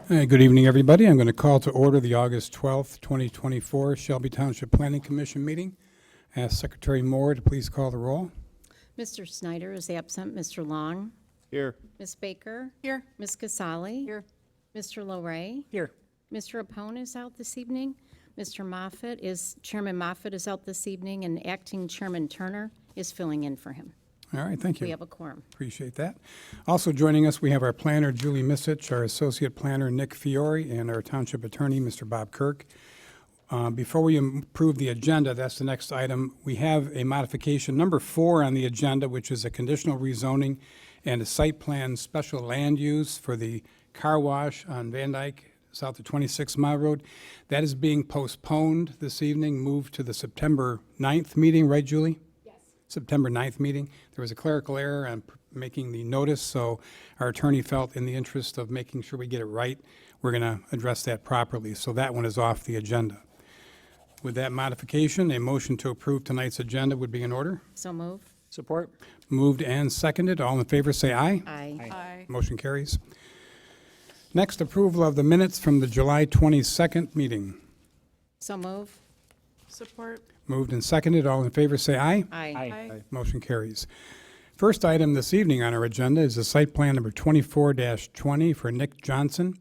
Good evening, everybody. I'm going to call to order the August 12th, 2024 Shelby Township Planning Commission meeting. Ask Secretary Moore to please call the roll. Mr. Snyder is absent. Mr. Long? Here. Ms. Baker? Here. Ms. Casali? Here. Mr. Loray? Here. Mr. Apone is out this evening. Chairman Moffett is out this evening, and Acting Chairman Turner is filling in for him. All right, thank you. We have a quorum. Appreciate that. Also joining us, we have our planner, Julie Misich, our associate planner, Nick Fiore, and our township attorney, Mr. Bob Kirk. Before we approve the agenda, that's the next item, we have a modification, number 4 on the agenda, which is a conditional rezoning and a site plan special land use for the car wash on Van Dyke, south of 26 Mile Road. That is being postponed this evening, moved to the September 9th meeting, right, Julie? September 9th meeting. There was a clerical error on making the notice, so our attorney felt in the interest of making sure we get it right, we're going to address that properly. So that one is off the agenda. With that modification, a motion to approve tonight's agenda would be in order. So move. Support. Moved and seconded. All in favor say aye. Aye. Aye. Motion carries. Next, approval of the minutes from the July 22nd meeting. So move. Support. Moved and seconded. All in favor say aye. Aye. Aye. Motion carries. First item this evening on our agenda is the site plan number 24-20 for Nick Johnson,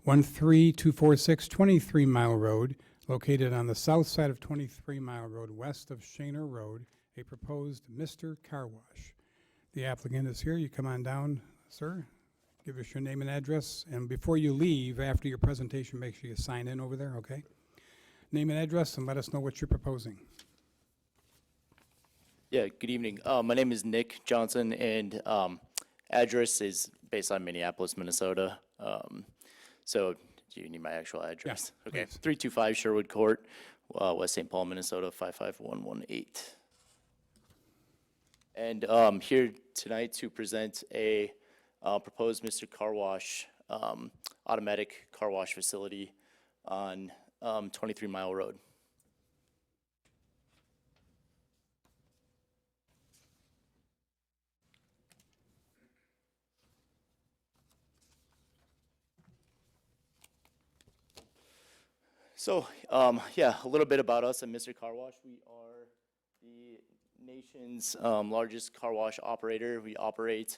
13246 23 Mile Road, located on the south side of 23 Mile Road, west of Shaner Road, a proposed Mr. Car Wash. The applicant is here. You come on down, sir. Give us your name and address. And before you leave, after your presentation, make sure you sign in over there, okay? Name and address, and let us know what you're proposing. Yeah, good evening. My name is Nick Johnson, and address is based on Minneapolis, Minnesota. So do you need my actual address? Yeah, okay, please. 325 Sherwood Court, West St. Paul, Minnesota, 55118. And here tonight to present a proposed Mr. Car Wash, automatic car wash facility on 23 Mile Road. So, yeah, a little bit about us at Mr. Car Wash. We are the nation's largest car wash operator. We operate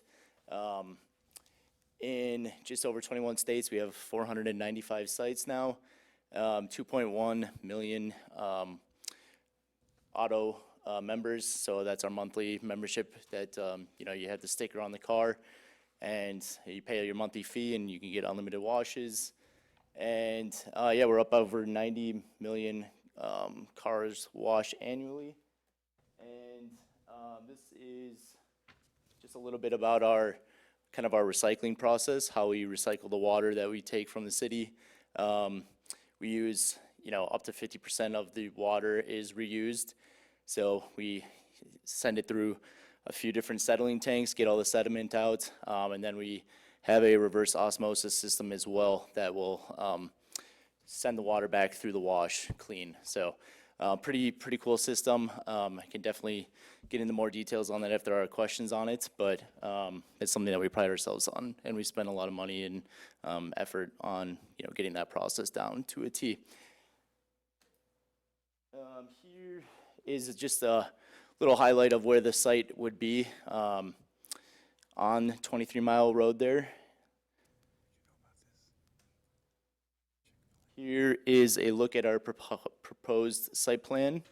in just over 21 states. We have 495 sites now, 2.1 million auto members. So that's our monthly membership that, you have the sticker on the car and you pay your monthly fee and you can get unlimited washes. And yeah, we're up over 90 million cars washed annually. And this is just a little bit about our our recycling process, how we recycle the water that we take from the city. We use, up to 50% of the water is reused. So we send it through a few different settling tanks, get all the sediment out, and then we have a reverse osmosis system as well that will send the water back through the wash clean. So pretty cool system. I can definitely get into more details on that if there are questions on it, but it's something that we pride ourselves on, and we spend a lot of money and effort on getting that process down to a T. Here is just a little highlight of where the site would be on 23 Mile Road there. Here is a look at our proposed site plan.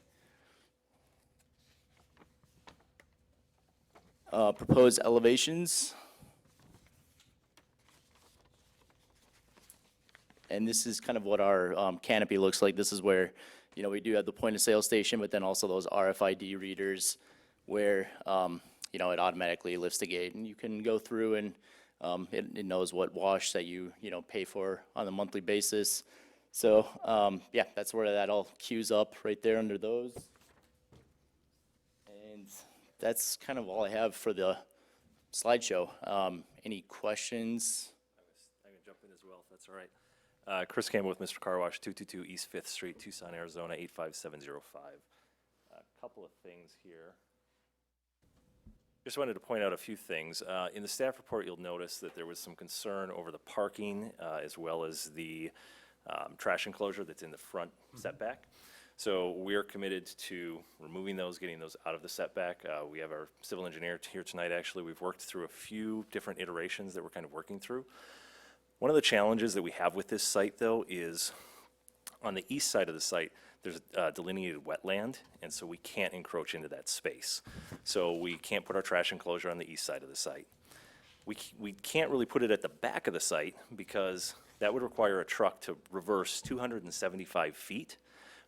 Proposed elevations. And this is kind of what our canopy looks like. This is where, we do have the point of sale station, but then also those RFID readers where, it automatically lifts the gate and you can go through and it knows what wash that you pay for on a monthly basis. So, yeah, that's where that all queues up right there under those. And that's kind of all I have for the slideshow. Any questions? I can jump in as well, if that's all right. Chris Campbell with Mr. Car Wash, 222 East 5th Street, Tucson, Arizona, 85705. A couple of things here. Just wanted to point out a few things. In the staff report, you'll notice that there was some concern over the parking as well as the trash enclosure that's in the front setback. So we're committed to removing those, getting those out of the setback. We have our civil engineer here tonight, actually. We've worked through a few different iterations that we're kind of working through. One of the challenges that we have with this site, though, is on the east side of the site, there's delineated wetland, and so we can't encroach into that space. So we can't put our trash enclosure on the east side of the site. We can't really put it at the back of the site because that would require a truck to reverse 275 feet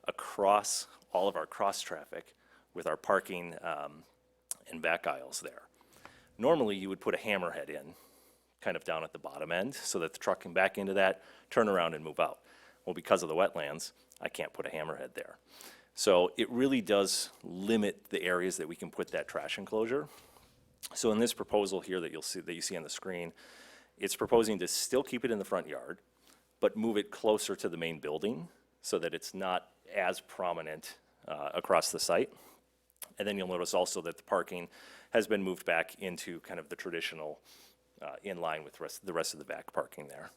across all of our cross traffic with our parking and back aisles there. Normally, you would put a hammerhead in, kind of down at the bottom end, so that the truck can back into that, turn around and move out. Well, because of the wetlands, I can't put a hammerhead there. So it really does limit the areas that we can put that trash enclosure. So in this proposal here that you see on the screen, it's proposing to still keep it in the front yard, but move it closer to the main building so that it's not as prominent across the site. And then you'll notice also that the parking has been moved back into kind of the traditional in line with the rest of the back parking there.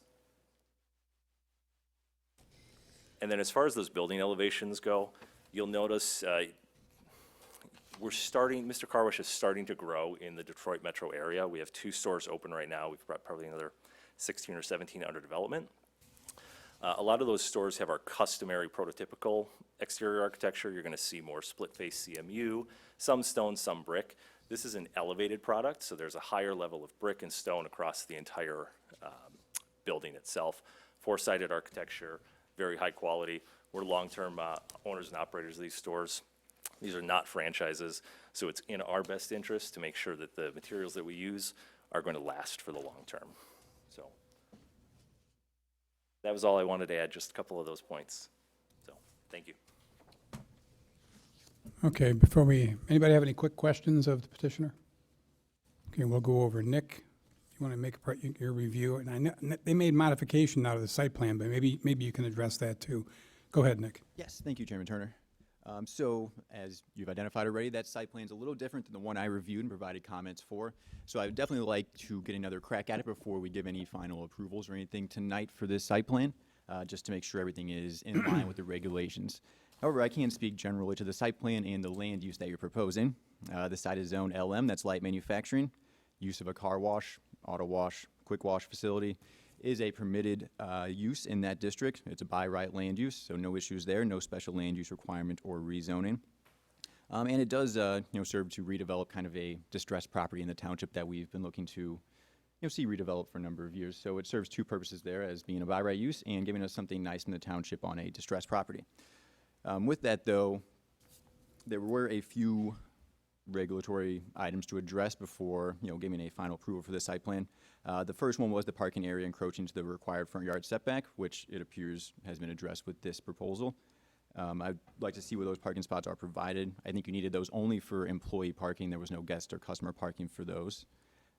And then as far as those building elevations go, you'll notice Mr. Car Wash is starting to grow in the Detroit metro area. We have 2 stores open right now. We've got probably another 16 or 17 under development. A lot of those stores have our customary prototypical exterior architecture. You're going to see more split-face CMU, some stone, some brick. This is an elevated product, so there's a higher level of brick and stone across the entire building itself. 4-sided architecture, very high quality. We're long-term owners and operators of these stores. These are not franchises, so it's in our best interest to make sure that the materials that we use are going to last for the long term. So that was all I wanted to add, just a couple of those points. So thank you. Okay, anybody have any quick questions of the petitioner? Okay, we'll go over. Nick, you want to make your review? And I know they made modification out of the site plan, but maybe you can address that too. Go ahead, Nick. Yes, thank you, Chairman Turner. So, as you've identified already, that site plan is a little different than the one I reviewed and provided comments for. So I would definitely like to get another crack at it before we give any final approvals or anything tonight for this site plan, just to make sure everything is in line with the regulations. However, I can speak generally to the site plan and the land use that you're proposing. The site is zone LM, that's light manufacturing. Use of a car wash, auto wash, quick wash facility is a permitted use in that district. It's a by right land use, so no issues there, no special land use requirement or rezoning. And it does serve to redevelop kind of a distressed property in the township that we've been looking to see redeveloped for a number of years. So it serves 2 purposes there, as being a by right use and giving us something nice in the township on a distressed property. With that, though, there were a few regulatory items to address before giving a final approval for the site plan. The first one was the parking area encroaching to the required front yard setback, which it appears has been addressed with this proposal. I'd like to see where those parking spots are provided. I think you needed those only for employee parking. There was no guest or customer parking for those.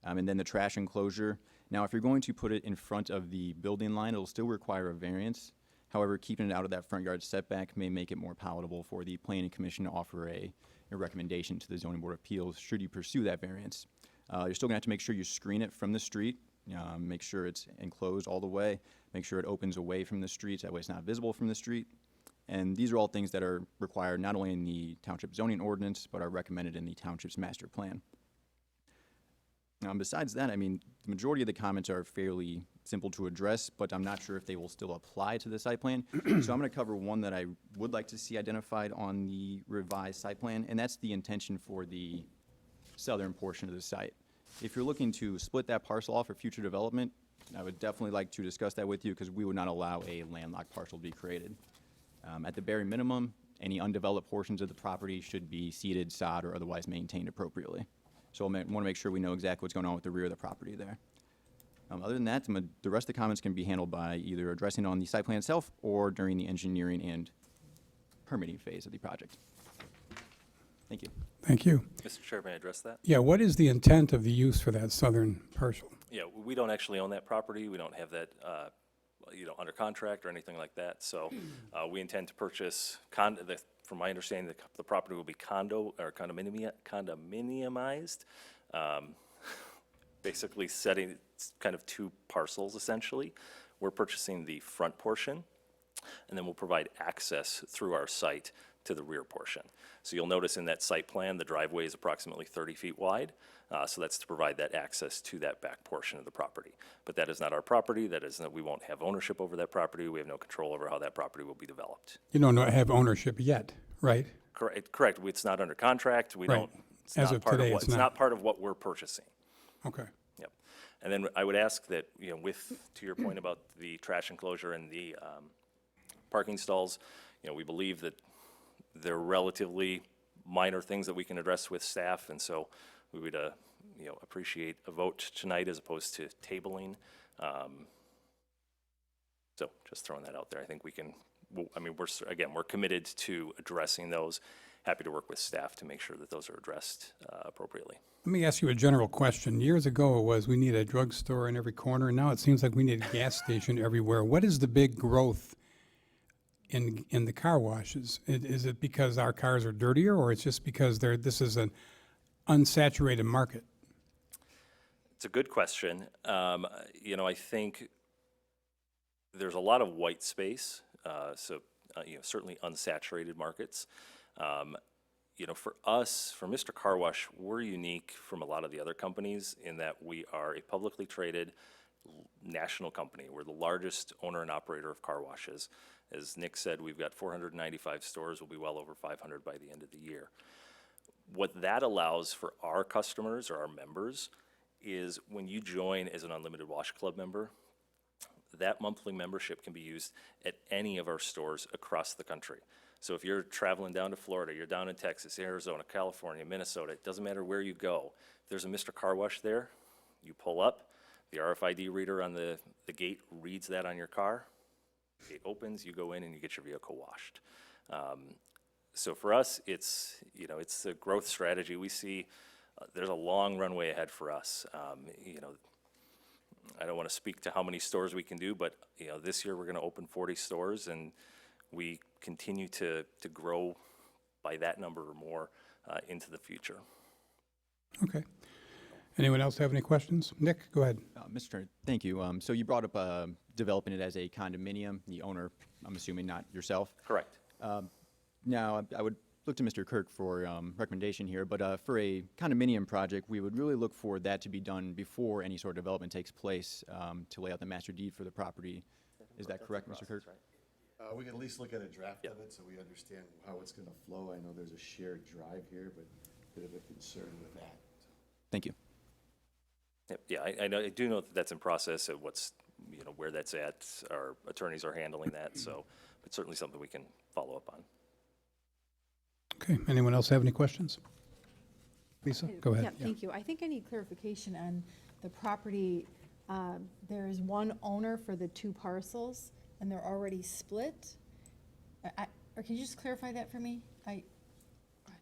And then the trash enclosure. Now, if you're going to put it in front of the building line, it'll still require a variance. However, keeping it out of that front yard setback may make it more palatable for the Planning Commission to offer a recommendation to the Zoning Board of Appeals should you pursue that variance. You're still going to have to make sure you screen it from the street, make sure it's enclosed all the way, make sure it opens away from the street, that way it's not visible from the street. And these are all things that are required not only in the Township Zoning Ordinance, but are recommended in the Township's Master Plan. Besides that, I mean, the majority of the comments are fairly simple to address, but I'm not sure if they will still apply to the site plan. So I'm going to cover one that I would like to see identified on the revised site plan, and that's the intention for the southern portion of the site. If you're looking to split that parcel off for future development, I would definitely like to discuss that with you because we would not allow a landlocked parcel to be created. At the very minimum, any undeveloped portions of the property should be seeded, sod, or otherwise maintained appropriately. So I want to make sure we know exactly what's going on with the rear of the property there. Other than that, the rest of the comments can be handled by either addressing on the site plan itself or during the engineering and permitting phase of the project. Thank you. Thank you. Mr. Chair, may I address that? Yeah, what is the intent of the use for that southern parcel? Yeah, we don't actually own that property. We don't have that, under contract or anything like that. So we intend to purchase from my understanding, the property will be condominiumized basically setting kind of two parcels essentially. We're purchasing the front portion, and then we'll provide access through our site to the rear portion. So you'll notice in that site plan, the driveway is approximately 30 feet wide. So that's to provide that access to that back portion of the property. But that is not our property. That is, we won't have ownership over that property. We have no control over how that property will be developed. You don't have ownership yet, right? Correct. It's not under contract. We Right. don't. It's As not of part today, of what, it's it's not. not part of what we're purchasing. Okay. Yep. And then I would ask that, to your point about the trash enclosure and the parking stalls, we believe that they're relatively minor things that we can address with staff, and so we would, appreciate a vote tonight as opposed to tabling. So just throwing that out there. I think we can, we're committed to addressing those. Happy to work with staff to make sure that those are addressed appropriately. Let me ask you a general question. Years ago, it was we need a drugstore in every corner, and now it seems like we need a gas station everywhere. What is the big growth in the car washes? Is it because our cars are dirtier, or it's just because this is an unsaturated market? It's a good question. I think there's a lot of white space, certainly unsaturated markets. For us, for Mr. Car Wash, we're unique from a lot of the other companies in that we are a publicly traded national company. We're the largest owner and operator of car washes. As Nick said, we've got 495 stores. We'll be well over 500 by the end of the year. What that allows for our customers or our members is when you join as an Unlimited Wash Club member, that monthly membership can be used at any of our stores across the country. So if you're traveling down to Florida, you're down in Texas, Arizona, California, Minnesota, it doesn't matter where you go. If there's a Mr. Car Wash there, you pull up, the RFID reader on the gate reads that on your car, gate opens, you go in and you get your vehicle washed. So for us, it's a growth strategy. We see there's a long runway ahead for us. I don't want to speak to how many stores we can do, but this year we're going to open 40 stores, and we continue to grow by that number or more into the future. Okay. Anyone else have any questions? Nick, go ahead. Mr. Turner, thank you. So you brought up developing it as a condominium, the owner, I'm assuming not yourself. Correct. Now, I would look to Mr. Kirk for recommendation here, but for a condominium project, we would really look for that to be done before any sort of development takes place to lay out the master deed for the property. Is that correct, Mr. Kirk? We can at least look at a draft Yep. of it so we understand how it's gonna flow. I know there's a shared drive here, but a bit of a concern with that. Thank you. Yep. Yeah, I do know that that's in process of where that's at. Our attorneys are handling that, so it's certainly something we can follow up on. Okay. Anyone else have any questions? Lisa, go ahead. Yeah, thank you. I think I need clarification on the property. There is one owner for the two parcels, and they're already split? Or can you just clarify that for me?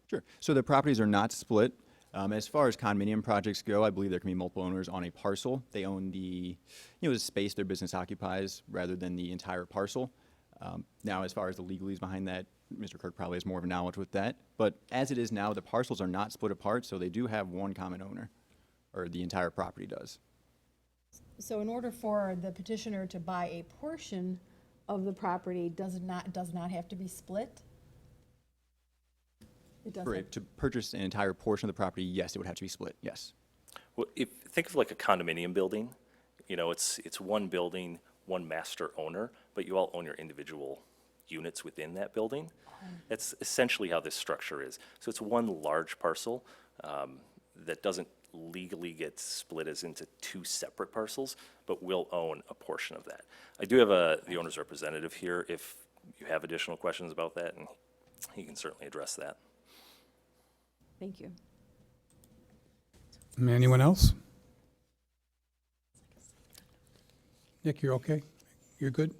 Sure. So the properties are not split. As far as condominium projects go, I believe there can be multiple owners on a parcel. They own the space their business occupies rather than the entire parcel. Now, as far as the legalese behind that, Mr. Kirk probably has more of a knowledge with that. But as it is now, the parcels are not split apart, so they do have one common owner, or the entire property does. So in order for the petitioner to buy a portion of the property, does not have to be split? It doesn't? To purchase an entire portion of the property, yes, it would have to be split, yes. Well, think of like a condominium building. It's one building, one master owner, but you all own your individual units within that building. That's essentially how this structure is. So it's one large parcel that doesn't legally get split as into two separate parcels, but will own a portion of that. I do have the owner's representative here if you have additional questions about that, and he can certainly address that. Thank you. Anyone else? Nick, you're okay? You're good?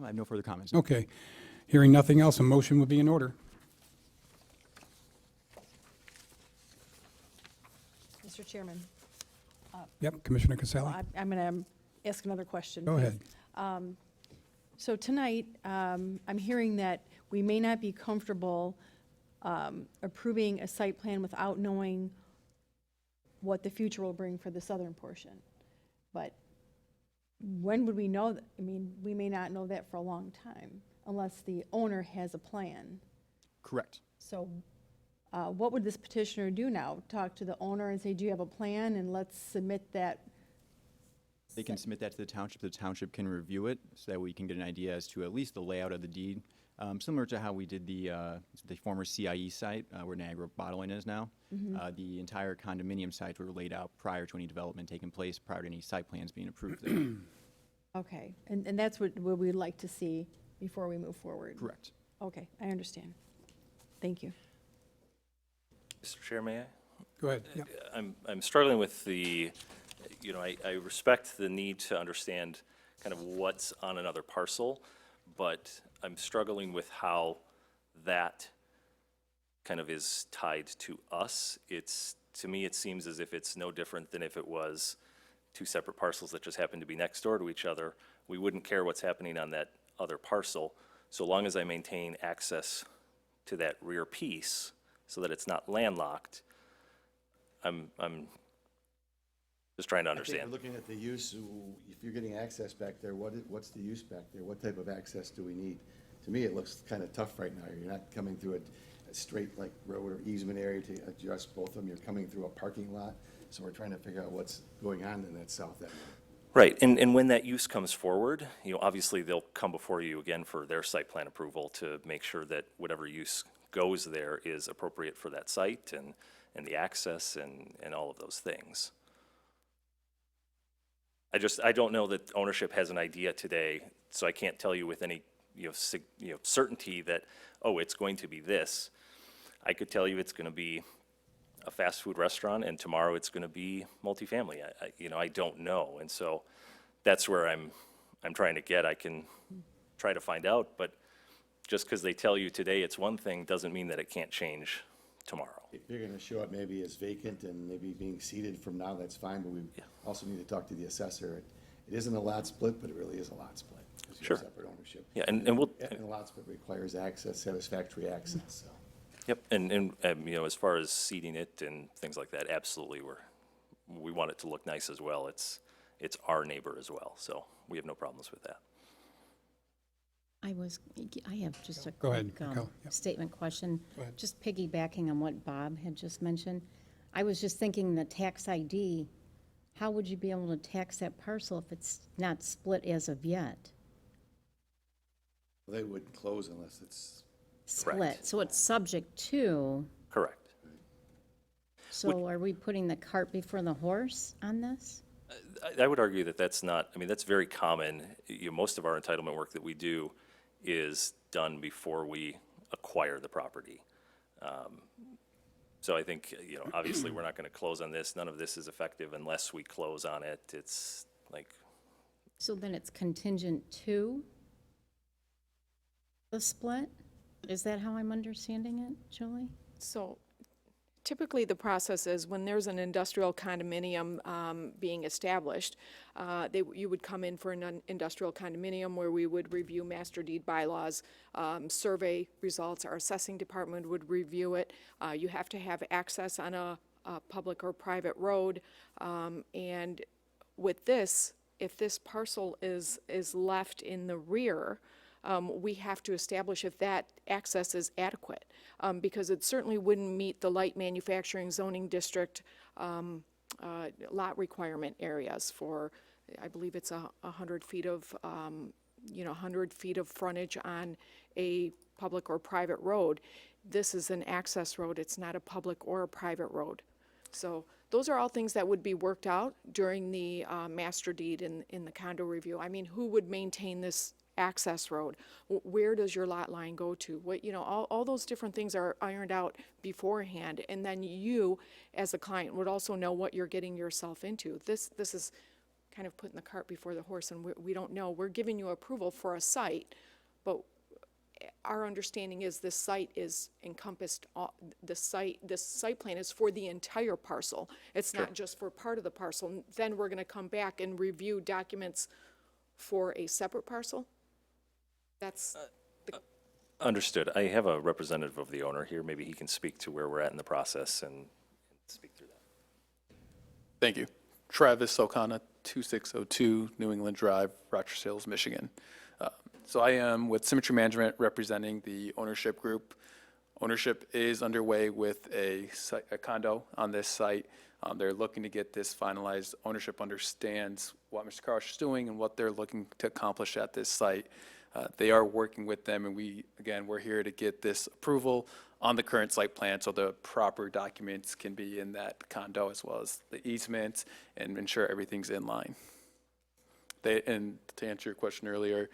I have no further comments. Okay. Hearing nothing else, a motion would be in order. Mr. Chairman, Yep, Commissioner Casale. I'm going to ask another question. Go ahead. So tonight, I'm hearing that we may not be comfortable approving a site plan without knowing what the future will bring for the southern portion. But when would we know that? I mean, we may not know that for a long time unless the owner has a plan. Correct. So what would this petitioner do now? Talk to the owner and say, do you have a plan, and let's submit that? They can submit that to the township can review it, so that we can get an idea as to at least the layout of the deed. Similar to how we did the former CIE site, where Niagara Bottling is now. The entire condominium sites were laid out prior to any development taking place, prior to any site plans being approved there. Okay, and that's what we'd like to see before we move forward. Correct. Okay, I understand. Thank you. Mr. Chair, may I? Go ahead. Yep. I'm struggling with the, I respect the need to understand kind of what's on another parcel, but I'm struggling with how that kind of is tied to us. To me, it seems as if it's no different than if it was two separate parcels that just happen to be next door to each other. We wouldn't care what's happening on that other parcel, so long as I maintain access to that rear piece so that it's not landlocked. I'm just trying to I think understand. we're looking at the use, if you're getting access back there, what's the use back there? What type of access do we need? To me, it looks kind of tough right now. You're not coming through a straight like road or easement area to address both of them. You're coming through a parking lot. So we're trying to figure out what's going on in that south end. Right, and when that use comes forward, obviously they'll come before you again for their site plan approval to make sure that whatever use goes there is appropriate for that site and the access and all of those things. I don't know that ownership has an idea today, so I can't tell you with any certainty that, oh, it's going to be this. I could tell you it's going to be a fast food restaurant, and tomorrow it's going to be multifamily. I don't know, and so that's where I'm trying to get. I can try to find out, but just because they tell you today it's one thing doesn't mean that it can't change tomorrow. If you're gonna show up maybe as vacant and maybe being seated from now, that's fine, but we also need to talk to the assessor. It isn't a lot split, but it really is a lot split. 'Cause you have Sure. separate ownership. Yeah, and we'll. And a lot split requires access, satisfactory access, so. Yep, and as far as seeding it and things like that, absolutely, we want it to look nice as well. It's our neighbor as well, so we have no problems with that. I have just a Go ahead, quick Nicole. Yep. statement question. Go ahead. Just piggybacking on what Bob had just mentioned. I was just thinking the tax ID, how would you be able to tax that parcel if it's not split as of yet? They wouldn't close unless it's, Split, so it's subject to, Correct. so are we putting the cart before the horse on this? I would argue that that's not, that's very common. Most of our entitlement work that we do is done before we acquire the property. So I think, obviously, we're not going to close on this. None of this is effective unless we close on it. It's like, So then it's contingent to the split? Is that how I'm understanding it, Julie? So typically, the process is when there's an industrial condominium being established, you would come in for an industrial condominium where we would review master deed bylaws, survey results, our assessing department would review it. You have to have access on a public or private road. And with this, if this parcel is left in the rear, we have to establish if that access is adequate, because it certainly wouldn't meet the light manufacturing zoning district lot requirement areas for, I believe it's 100 feet of, 100 feet of frontage on a public or private road. This is an access road. It's not a public or a private road. So those are all things that would be worked out during the master deed in the condo review. Who would maintain this access road? Where does your lot line go to? All those different things are ironed out beforehand, and then you, as a client, would also know what you're getting yourself into. This is kind of putting the cart before the horse, and we don't know. We're giving you approval for a site, but our understanding is this site is encompassed, this site plan is for the entire parcel. It's not just for part of the parcel. Then we're gonna come back and review documents for a separate parcel. That's understood. I have a representative of the owner here. Maybe he can speak to where we're at in the process and speak through that. Thank you. Travis O'Connor, 2602 New England Drive, Rochester Hills, Michigan. So I am with Symmetry Management representing the ownership group. Ownership is underway with a condo on this site. They're looking to get this finalized. Ownership understands what Mr. Karosh is doing and what they're looking to accomplish at this site. They are working with them, and we're here to get this approval on the current site plan so the proper documents can be in that condo as well as the easements and ensure everything's in line. And to answer your question earlier,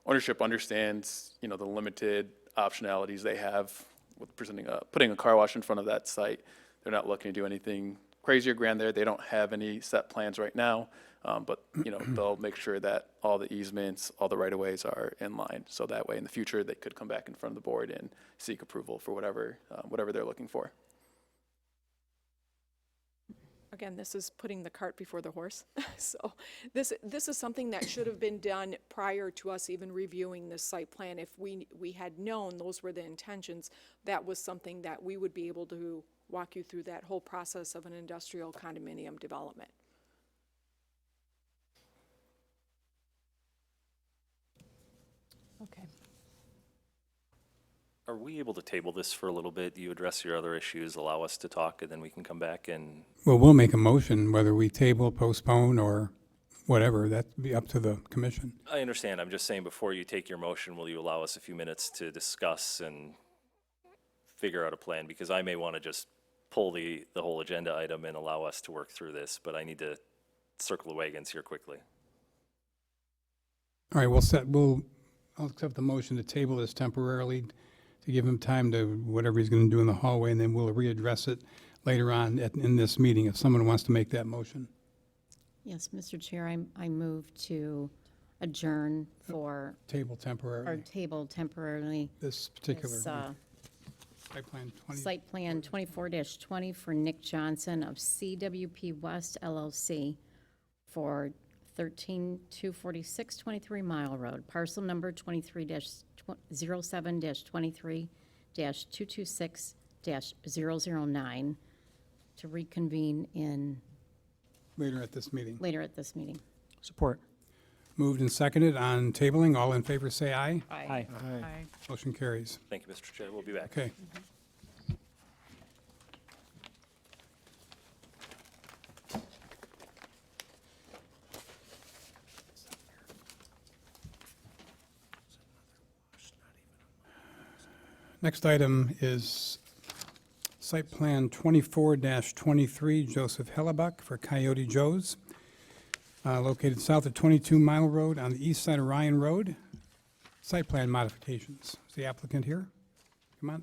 ownership understands, the limited optionalities they have with putting a car wash in front of that site. They're not looking to do anything crazy or grand there. They don't have any set plans right now, but they'll make sure that all the easements, all the right-of-ways are in line. So that way, in the future, they could come back in front of the board and seek approval for whatever they're looking for. Again, this is putting the cart before the horse. So this is something that should have been done prior to us even reviewing this site plan. If we had known those were the intentions, that was something that we would be able to walk you through that whole process of an industrial condominium development. Okay. Are we able to table this for a little bit? You address your other issues, allow us to talk, and then we can come back and, Well, we'll make a motion, whether we table, postpone, or whatever. That'd be up to the commission. I understand, I'm just saying, before you take your motion, will you allow us a few minutes to discuss and figure out a plan? Because I may want to just pull the whole agenda item and allow us to work through this, but I need to circle the wagons here quickly. All right, I'll accept the motion to table this temporarily to give him time to whatever he's going to do in the hallway, and then we'll readdress it later on in this meeting if someone wants to make that motion. Yes, Mr. Chair, I move to adjourn for, Table or temporarily, table temporarily this particular this, site plan 20. site plan 24-20 for Nick Johnson of CWP West LLC for 13246 Mile Road, parcel number 23-07-23-226-009, to reconvene Later at this meeting. later at this meeting. Support. Moved and seconded on tabling. All in favor, say aye. Aye. Motion carries. Thank you, Mr. Chair, we'll be back. Okay. Next item is site plan 24-23, Joseph Hellebuck for Coyote Joe's, located south of 22 Mile Road on the east side of Ryan Road. Site plan modifications. Is the applicant here? Come on.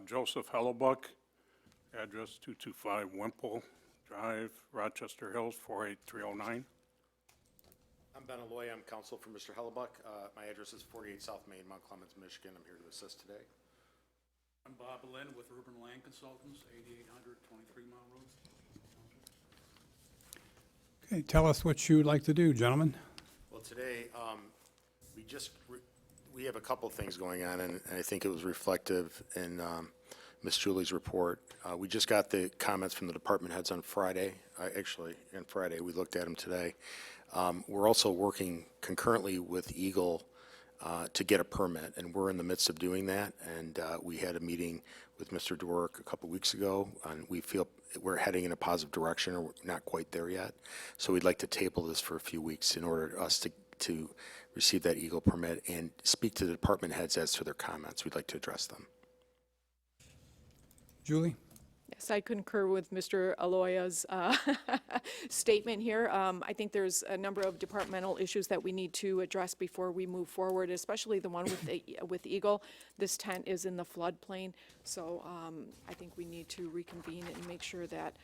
Joseph Hellebuck, address 225 Wimple Drive, Rochester Hills, 48309. I'm Ben Aloy. I'm counsel for Mr. Hellebuck. My address is 48 South Main, Mount Clemens, Michigan. I'm here to assist today. I'm Bob Lynn with Urban Land Consultants, 8800 23 Mile Road. Okay, tell us what you would like to do, gentlemen. Well, today, we have a couple of things going on, and I think it was reflective in Ms. Julie's report. We just got the comments from the department heads on Friday. On Friday, we looked at them today. We're also working concurrently with Eagle to get a permit, and we're in the midst of doing that. And we had a meeting with Mr. Dwork a couple weeks ago, and we feel we're heading in a positive direction, or we're not quite there yet. So we'd like to table this for a few weeks in order for us to receive that Eagle permit and speak to the department heads as to their comments. We'd like to address them. Julie? Yes, I concur with Mr. Aloya's statement here. I think there's a number of departmental issues that we need to address before we move forward, especially the one with Eagle. This tent is in the floodplain, so I think we need to reconvene and make sure that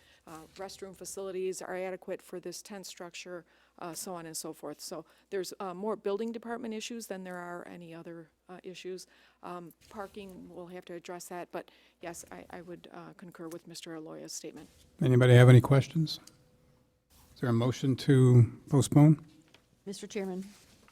restroom facilities are adequate for this tent structure. so on and so forth. So there's more building department issues than there are any other issues. Parking, we'll have to address that, but yes, I would concur with Mr. Aloya's statement. Anybody have any questions? Is there a motion to postpone? Mr. Chairman,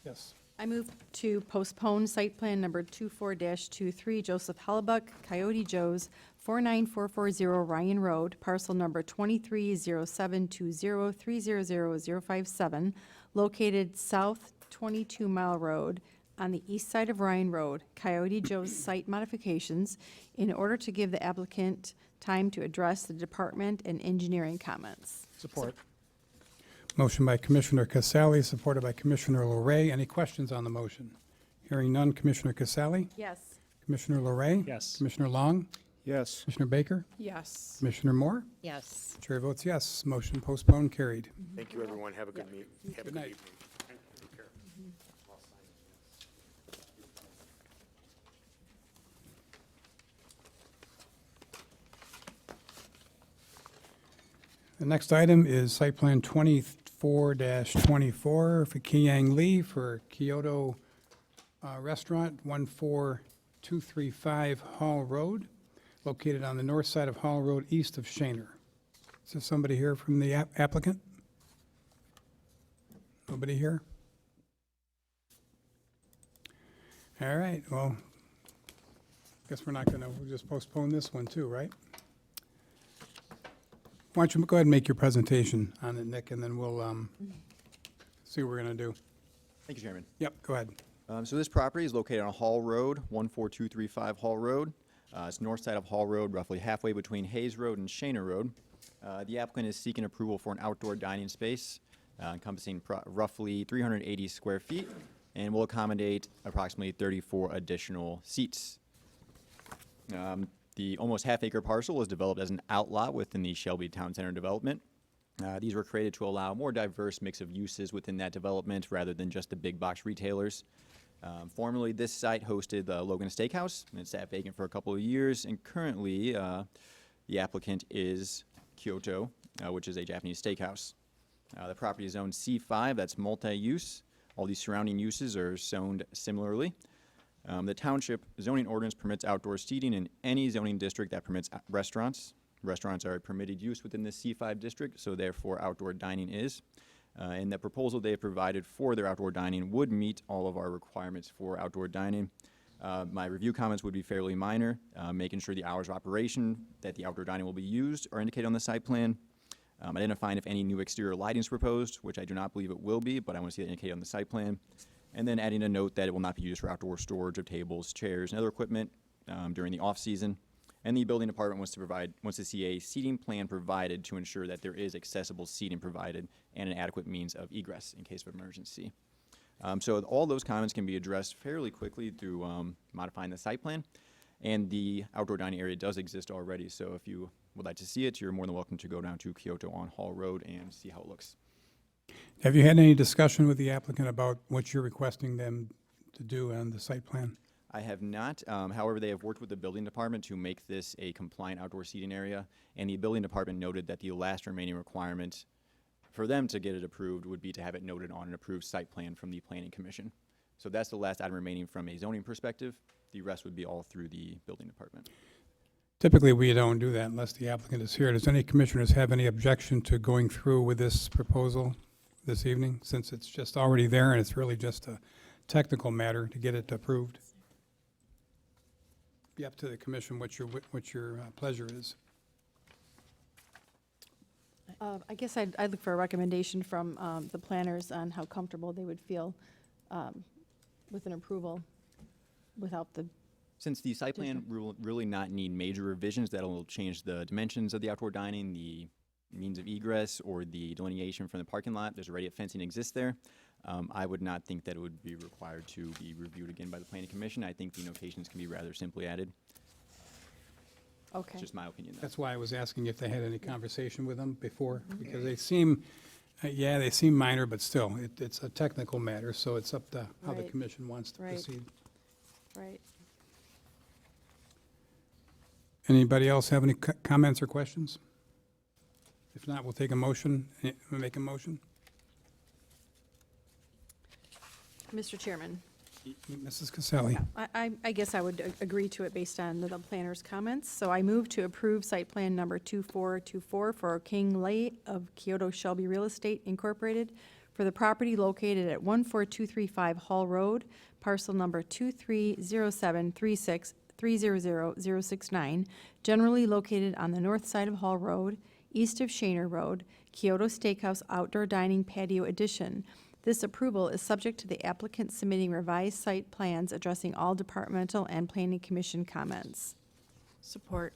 Yes. I move to postpone site plan number 24-23 Joseph Hellebuck, Coyote Joe's, 49440 Ryan Road, parcel number 230720300057, located south 22 Mile Road on the east side of Ryan Road, Coyote Joe's site modifications, in order to give the applicant time to address the department and engineering comments. Support. Motion by Commissioner Casali, supported by Commissioner Loray. Any questions on the motion? Hearing none. Commissioner Casali? Yes. Commissioner Loray? Yes. Commissioner Long? Yes. Commissioner Baker? Yes. Commissioner Moore? Yes. Chair votes yes. Motion postponed, carried. Thank you, everyone. Have a good meet. Have a Good good night. evening. Take care. The next item is site plan 24-24 for Kiyang Lee for Kyoto Restaurant, 14235 Hall Road, located on the north side of Hall Road, east of Shaner. Is there somebody here from the applicant? Nobody here? All right, well, guess we're not gonna, we'll just postpone this one too, right? Why don't you go ahead and make your presentation on it, Nick, and then we'll see what we're going to do. Thank you, Chairman. Yep, go ahead. So this property is located on Hall Road, 14235 Hall Road. It's north side of Hall Road, roughly halfway between Hayes Road and Shaner Road. The applicant is seeking approval for an outdoor dining space encompassing roughly 380 square feet and will accommodate approximately 34 additional seats. The almost half-acre parcel was developed as an outlot within the Shelby Town Center development. These were created to allow a more diverse mix of uses within that development rather than just the big box retailers. Formerly, this site hosted the Logan Steakhouse, and it sat vacant for a couple of years, and currently the applicant is Kyoto, which is a Japanese steakhouse. The property is zoned C5, that's multi-use. All these surrounding uses are zoned similarly. The township zoning ordinance permits outdoor seating in any zoning district that permits restaurants. Restaurants are a permitted use within the C5 district, so therefore outdoor dining is. And the proposal they have provided for their outdoor dining would meet all of our requirements for outdoor dining. My review comments would be fairly minor, making sure the hours of operation that the outdoor dining will be used are indicated on the site plan. Identifying if any new exterior lighting is proposed, which I do not believe it will be, but I want to see that indicated on the site plan. And then adding a note that it will not be used for outdoor storage of tables, chairs, and other equipment during the off-season. And the building department wants to see a seating plan provided to ensure that there is accessible seating provided and an adequate means of egress in case of emergency. So all those comments can be addressed fairly quickly through modifying the site plan. And the outdoor dining area does exist already, so if you would like to see it, you're more than welcome to go down to Kyoto on Hall Road and see how it looks. Have you had any discussion with the applicant about what you're requesting them to do on the site plan? I have not. However, they have worked with the building department to make this a compliant outdoor seating area, and the building department noted that the last remaining requirement for them to get it approved would be to have it noted on an approved site plan from the Planning Commission. So that's the last item remaining from a zoning perspective. The rest would be all through the building department. Typically, we don't do that unless the applicant is here. Does any commissioners have any objection to going through with this proposal this evening, since it's just already there and it's really just a technical matter to get it approved? Be up to the commission what your pleasure is. I guess I'd look for a recommendation from the planners on how comfortable they would feel with an approval without the, Since the site plan will really not need major revisions, that'll change the dimensions of the outdoor dining, the means of egress, or the delineation from the parking lot. There's already a fencing exists there. I would not think that it would be required to be reviewed again by the Planning Commission. I think the notations can be rather simply added. okay. It's just my opinion, though. That's why I was asking if they had any conversation with them before, because they seem, they seem minor, but still, it's a technical matter, so it's up to how the Right. commission wants to Right. proceed. Right. Anybody else have any comments or questions? If not, we'll take a motion. Make a motion. Mr. Chairman, Mrs. Caselli. I guess I would agree to it based on the planner's comments. So I move to approve site plan number 2424 for King Lay of Kyoto Shelby Real Estate Incorporated for the property located at 14235 Hall Road, parcel number 230736300069, generally located on the north side of Hall Road, east of Shaner Road, Kyoto Steakhouse Outdoor Dining Patio Addition. This approval is subject to the applicant submitting revised site plans addressing all departmental and planning commission comments. Support.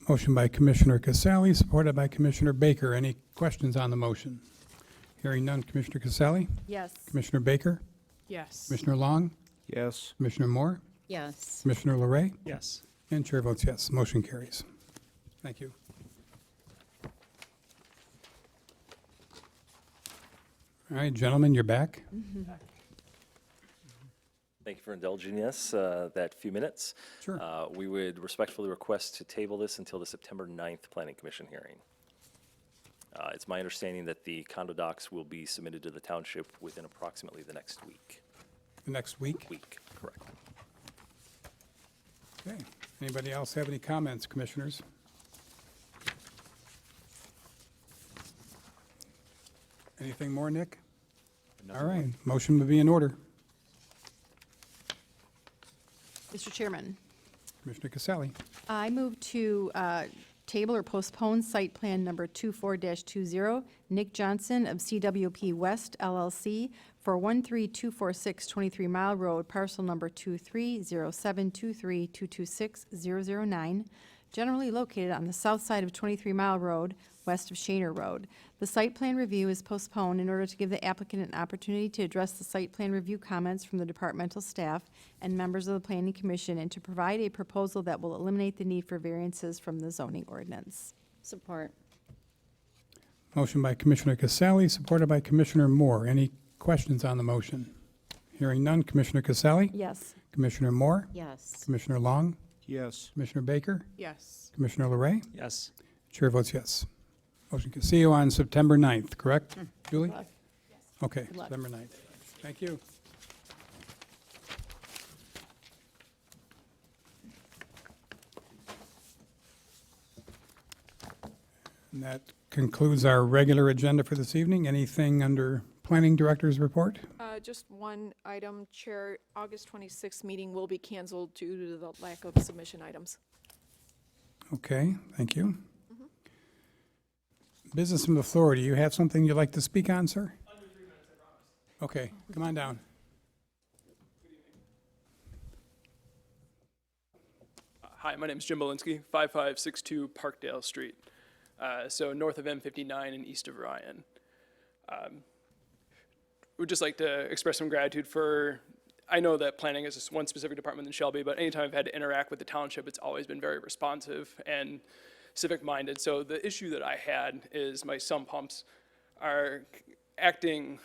Motion by Commissioner Casali, supported by Commissioner Baker. Any questions on the motion? Hearing none. Commissioner Casali? Yes. Commissioner Baker? Yes. Commissioner Long? Yes. Commissioner Moore? Yes. Commissioner Larray? Yes. And chair votes yes. Motion carries. Thank you. All right, gentlemen, you're back. Thank you for indulging us that few minutes. Sure. We would respectfully request to table this until the September 9th Planning Commission hearing. It's my understanding that the condo docs will be submitted to the township within approximately the next week. The next week? Correct. Okay. Anybody else have any comments, commissioners? Anything more, Nick? All right, motion would be in order. Mr. Chairman, Commissioner Casali. I move to table or postpone site plan number 24-20, Nick Johnson of CWP West LLC for 13246 23 Mile Road, parcel number 230723226009, generally located on the south side of 23 Mile Road, west of Shaner Road. The site plan review is postponed in order to give the applicant an opportunity to address the site plan review comments from the departmental staff and members of the planning commission and to provide a proposal that will eliminate the need for variances from the zoning ordinance. Support. Motion by Commissioner Casali, supported by Commissioner Moore. Any questions on the motion? Hearing none. Commissioner Casali? Yes. Commissioner Moore? Yes. Commissioner Long? Yes. Commissioner Baker? Yes. Commissioner Larray? Yes. Chair votes yes. Motion can see you on September 9th, correct? Julie? Okay, Good luck. September 9th. Thank you. And that concludes our regular agenda for this evening. Anything under Planning Director's report? Just one item, Chair, August 26th meeting will be canceled due to the lack of submission items. Okay, thank you. Business from the floor. Do you have something you'd like to speak on, sir? Under 3 minutes, I promise. Okay, come on down. Hi, my name is Jim Belinsky, 5562 Parkdale Street, so north of M59 and east of Ryan. Would just like to express some gratitude for, I know that planning is just one specific department in Shelby, but anytime I've had to interact with the township, it's always been very responsive and civic-minded. So the issue that I had is my sump pumps are acting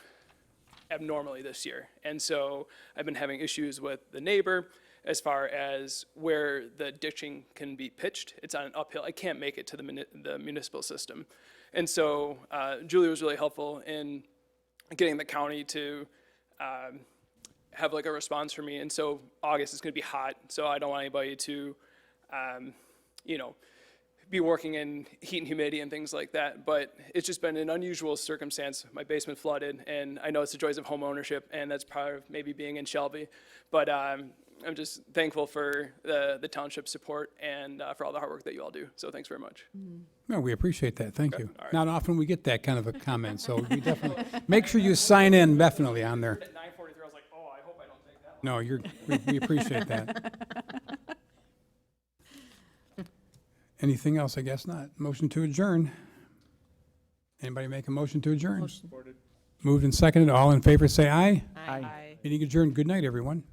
abnormally this year. And so I've been having issues with the neighbor as far as where the ditching can be pitched. It's on an uphill. I can't make it to the municipal system. And so Julie was really helpful in getting the county to have like a response for me. And so August is going to be hot, so I don't want anybody to, be working in heat and humidity and things like that. But it's just been an unusual circumstance. My basement flooded, and I know it's the joys of home ownership, and that's part of maybe being in Shelby. But I'm just thankful for the township support and for all the hard work that you all do. So thanks very much. No, we appreciate that. Thank you. all right. Not often we get that kind of a comment, so we definitely, make sure you sign in definitely on there. At 9:43, I was like, oh, I hope I don't take that No, we appreciate that. Anything else? I guess not. Motion to adjourn. Anybody make a motion to adjourn? Motion. Moved and seconded. All in favor, say aye. Aye. Meeting adjourned. Good night, everyone.